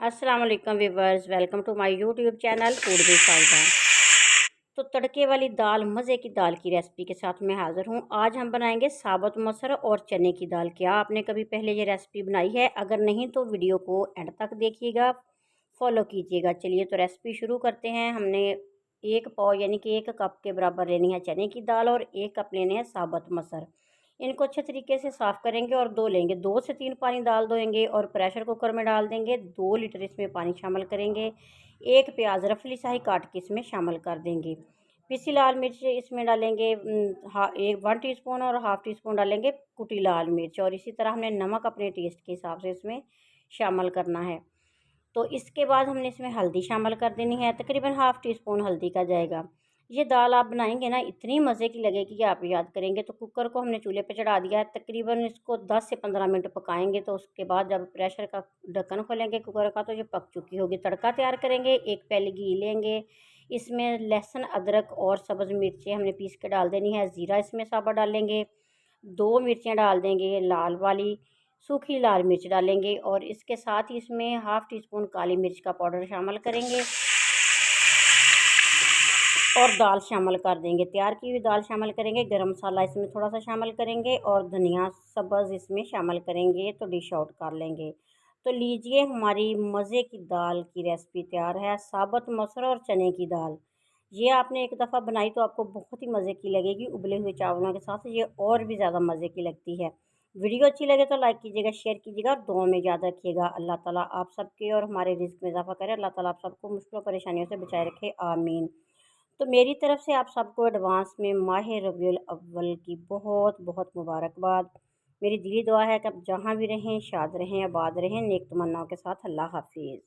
अस्सलाम वालेकुम viewers, welcome to my YouTube channel food with Sahiba. तो तड़के वाली दाल, मज़े की दाल की रेसिपी के साथ मैं हाज़िर हूँ। आज हम बनाएंगे साबुत मसर और चने की दाल। क्या आपने कभी पहले ये रेसिपी बनाई है? अगर नहीं तो वीडियो को एंड तक देखिएगा, फॉलो कीजिएगा। चलिए तो रेसिपी शुरू करते हैं। हमने एक पाव यानी कि 1 कप के बराबर लेनी है चने की दाल और 1 कप लेने हैं साबुत मसर। इनको अच्छे तरीके से साफ़ करेंगे और धो लेंगे। 2 से 3 पानी डाल देंगे और प्रेशर कुकर में डाल देंगे। 2 लीटर इसमें पानी शामिल करेंगे। 1 प्याज रफली सा ही काट के इसमें शामिल कर देंगे। पिसी लाल मिर्च इसमें डालेंगे 1 टीस्पून और हाफ़ टी स्पून डालेंगे कुटी लाल मिर्च, और इसी तरह हमने नमक अपने टेस्ट के हिसाब से इसमें शामिल करना है। तो इसके बाद हमने इसमें हल्दी शामिल कर देनी है, तकरीबन हाफ़ टी स्पून हल्दी का जाएगा। ये दाल आप बनाएंगे ना, इतनी मज़े की लगेगी कि आप याद करेंगे। तो कुकर को हमने चूल्हे पे चढ़ा दिया है, तकरीबन इसको 10 से 15 मिनट पकाएंगे। तो उसके बाद जब प्रेशर का ढक्कन खोलेंगे कुकर का तो ये पक चुकी होगी। तड़का तैयार करेंगे। 1 पैली घी लेंगे, इसमें लहसुन, अदरक और सब्ज़ मिर्चें हमने पीस के डाल देनी है। ज़ीरा इसमें साबुत डालेंगे। 2 मिर्चें डाल देंगे लाल वाली, सूखी लाल मिर्च डालेंगे, और इसके साथ ही इसमें हाफ़ टी स्पून काली मिर्च का पाउडर शामिल करेंगे और दाल शामिल कर देंगे। तैयार की हुई दाल शामिल करेंगे। गरम मसाला इसमें थोड़ा सा शामिल करेंगे और धनिया सब्ज़ इसमें शामिल करेंगे तो डिश आउट कर लेंगे। तो लीजिए, हमारी मज़े की दाल की रेसिपी तैयार है, साबुत मसर और चने की दाल। ये आपने एक दफ़ा बनाई तो आपको बहुत ही मज़े की लगेगी। उबले हुए चावलों के साथ ये और भी ज़्यादा मज़े की लगती है। वीडियो अच्छी लगे तो लाइक कीजिएगा, शेयर कीजिएगा और दुआ में याद रखिएगा। अल्लाह ताला आप सबके और हमारे रिज़्क़ में इज़ाफ़ा करे। अल्लाह ताला आप सबको मुश्किल परेशानियों से बचाए रखे, आमीन। तो मेरी तरफ से आप सबको एडवांस में माह रबीउल अव्वल की बहुत बहुत मुबारकबाद। मेरी दिली दुआ है कि आप जहाँ भी रहें शाद रहें, आबाद रहें, नेक तमन्नाओं के साथ। अल्लाह हाफ़िज़।